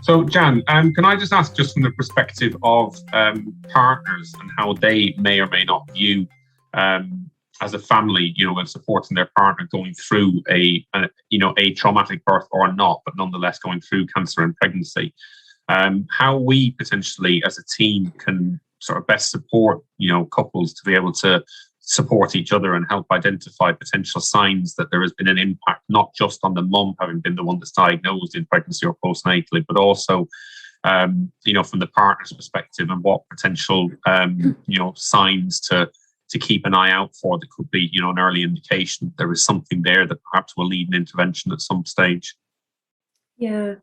So, Jan, can I just ask, just from the perspective of partners and how they may or may not view, as a family, when supporting their partner going through a traumatic birth or not, but nonetheless going through cancer and pregnancy, how we potentially as a team can sort of best support, couples to be able to support each other and help identify potential signs that there has been an impact, not just on the mum having been the one that's diagnosed in pregnancy or postnatally, but also, from the partner's perspective, and what potential, signs to keep an eye out for that could be, an early indication that there is something there that perhaps will need an intervention at some stage. Yeah.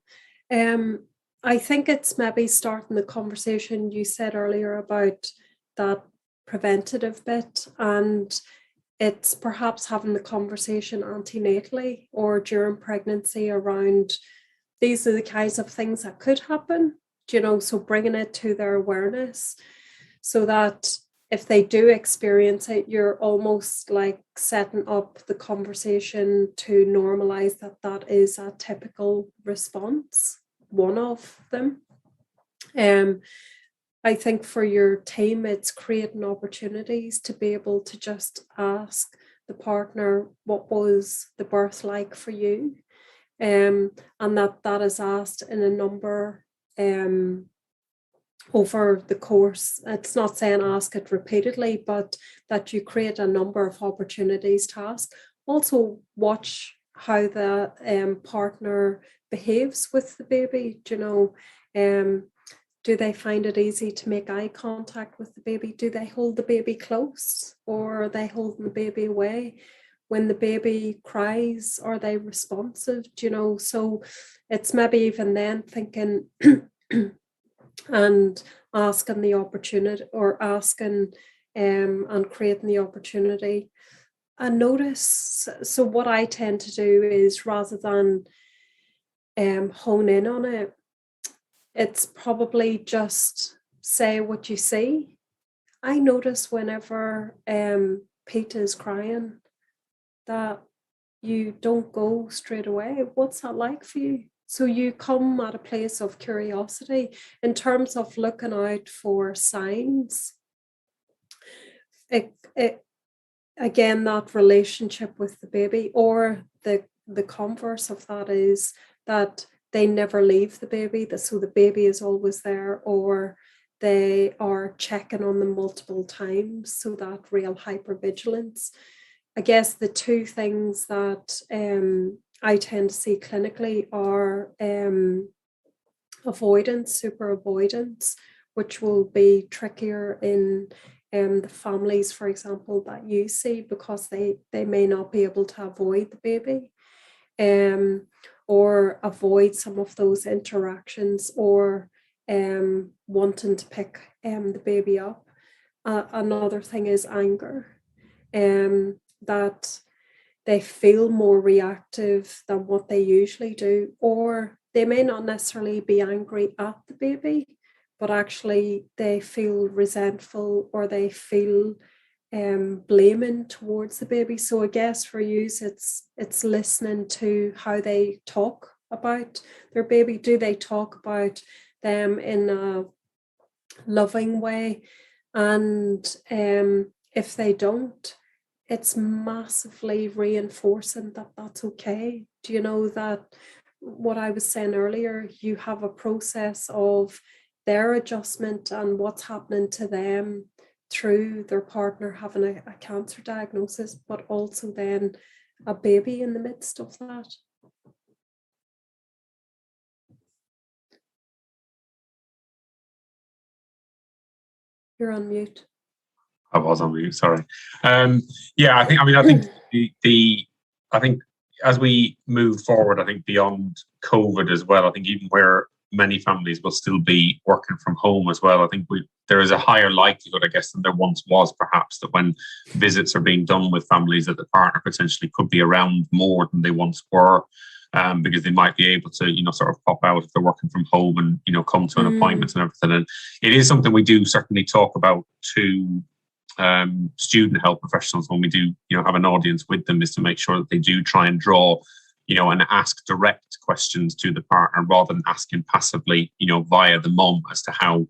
I think it's maybe starting the conversation you said earlier about that preventative bit, and it's perhaps having the conversation antenatally or during pregnancy around these are the kinds of things that could happen, so bringing it to their awareness so that if they do experience it, you're almost like setting up the conversation to normalize that is a typical response, one of them. I think for your team, it's creating opportunities to be able to just ask the partner, what was the birth like for you? And that is asked in a number over the course. It's not saying ask it repeatedly, but that you create a number of opportunities to ask. Also watch how the partner behaves with the baby. Do they find it easy to make eye contact with the baby? Do they hold the baby close, or are they holding the baby away? When the baby cries, are they responsive? So it's maybe even then thinking and asking the opportunity, or asking and creating the opportunity. And notice, so what I tend to do is, rather than hone in on it, it's probably just say what you see. I notice whenever Pete is crying that you don't go straight away. What's that like for you? So you come at a place of curiosity in terms of looking out for signs. Again, that relationship with the baby, or the converse of that is that they never leave the baby, so the baby is always there, or they are checking on them multiple times, so that real hypervigilance. I guess the two things that I tend to see clinically are avoidance, super avoidance, which will be trickier in the families, for example, that you see, because they may not be able to avoid the baby. Or avoid some of those interactions, or wanting to pick the baby up. Another thing is anger, that they feel more reactive than what they usually do, or they may not necessarily be angry at the baby, but actually they feel resentful, or they feel blaming towards the baby. So I guess for you, it's listening to how they talk about their baby. Do they talk about them in a loving way? And if they don't, it's massively reinforcing that that's okay. Do you know that what I was saying earlier, you have a process of their adjustment and what's happening to them through their partner having a cancer diagnosis, but also then a baby in the midst of that. You're on mute. I was on mute, sorry. I think as we move forward, I think beyond COVID as well, I think even where many families will still be working from home as well, I think there is a higher likelihood, I guess, than there once was, perhaps, that when visits are being done with families, that the partner potentially could be around more than they once were, because they might be able to, sort of pop out if they're working from home and, come to an appointment and everything. And it is something we do certainly talk about to student health professionals when we do, have an audience with them, is to make sure that they do try and draw, and ask direct questions to the partner rather than asking passively, via the mum as to how,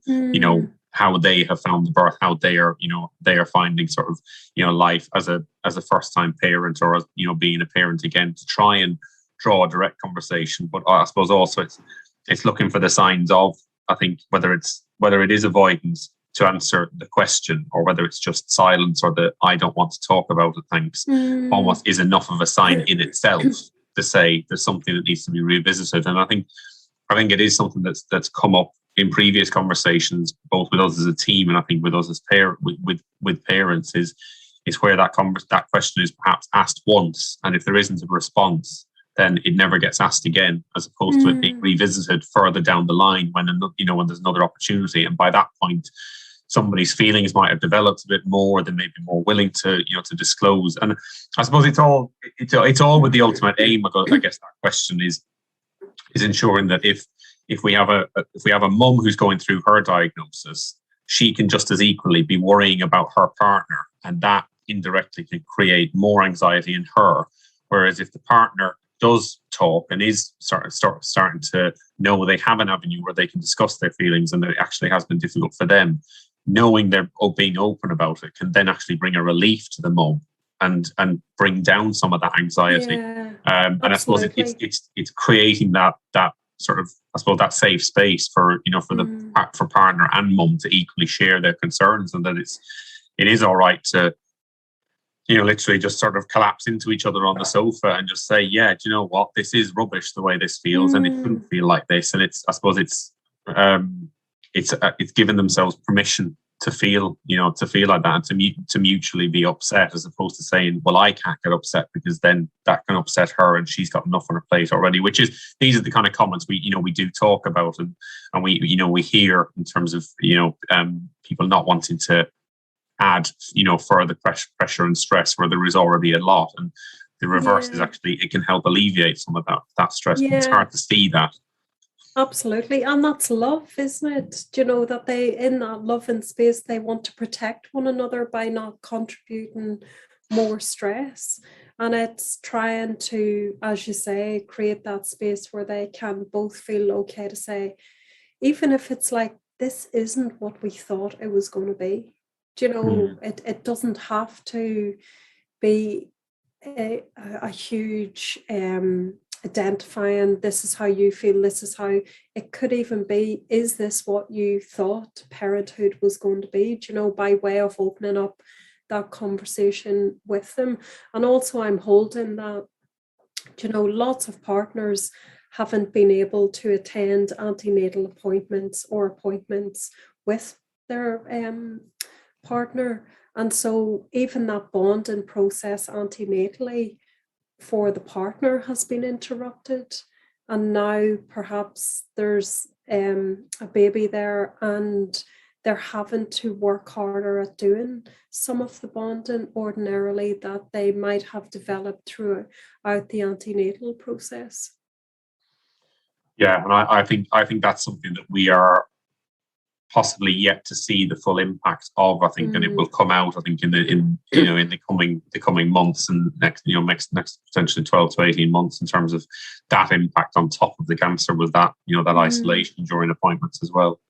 how they have found the birth, how they are, they are finding sort of, life as a first time parent, or as, being a parent again, to try and draw a direct conversation. But I suppose also it's looking for the signs of, I think, whether it is avoidance to answer the question, or whether it's just silence, or the I don't want to talk about it, thanks, almost is enough of a sign in itself to say there's something that needs to be revisited. And I think it is something that's come up in previous conversations, both with us as a team, and I think with us as with parents, is where that question is perhaps asked once, and if there isn't a response, then it never gets asked again, as opposed to it being revisited further down the line when there's another opportunity. And by that point, somebody's feelings might have developed a bit more, they may be more willing to disclose. And I suppose it's all with the ultimate aim. I guess that question is ensuring that if we have a mum who's going through her diagnosis, she can just as equally be worrying about her partner, and that indirectly can create more anxiety in her. Whereas if the partner does talk and is starting to know they have an avenue where they can discuss their feelings, and that it actually has been difficult for them, knowing they're being open about it can then actually bring a relief to the mum and bring down some of that anxiety. And I suppose it's creating that sort of, I suppose, that safe space for for partner and mum to equally share their concerns, and that it is all right to literally just sort of collapse into each other on the sofa and just say, yeah, do you know what, this is rubbish the way this feels, and it shouldn't feel like this. And I suppose it's giving themselves permission to feel like that, and to mutually be upset, as opposed to saying, well, I can't get upset because then that can upset her and she's got enough on her plate already. These are the kind of comments we do talk about, and we hear in terms of people not wanting to add further pressure and stress where there is already a lot. And the reverse is actually, it can help alleviate some of that stress. But it's hard to see that. Absolutely. And that's love, isn't it? That they, in that loving space, they want to protect one another by not contributing more stress. And it's trying to, as you say, create that space where they can both feel okay to say, even if it's like, this isn't what we thought it was going to be. It doesn't have to be a huge identifying, this is how you feel, this is how. It could even be, is this what you thought parenthood was going to be, by way of opening up that conversation with them. And also I'm holding that, lots of partners haven't been able to attend antenatal appointments or appointments with their partner. And so even that bonding process antenatally for the partner has been interrupted. And now perhaps there's a baby there, and they're having to work harder at doing some of the bonding ordinarily that they might have developed throughout the antenatal process. Yeah, and I think that's something that we are possibly yet to see the full impact of, I think, and it will come out, I think, in the coming months, and next potentially 12 to 18 months, in terms of that impact on top of the cancer, was that that isolation during appointments as well.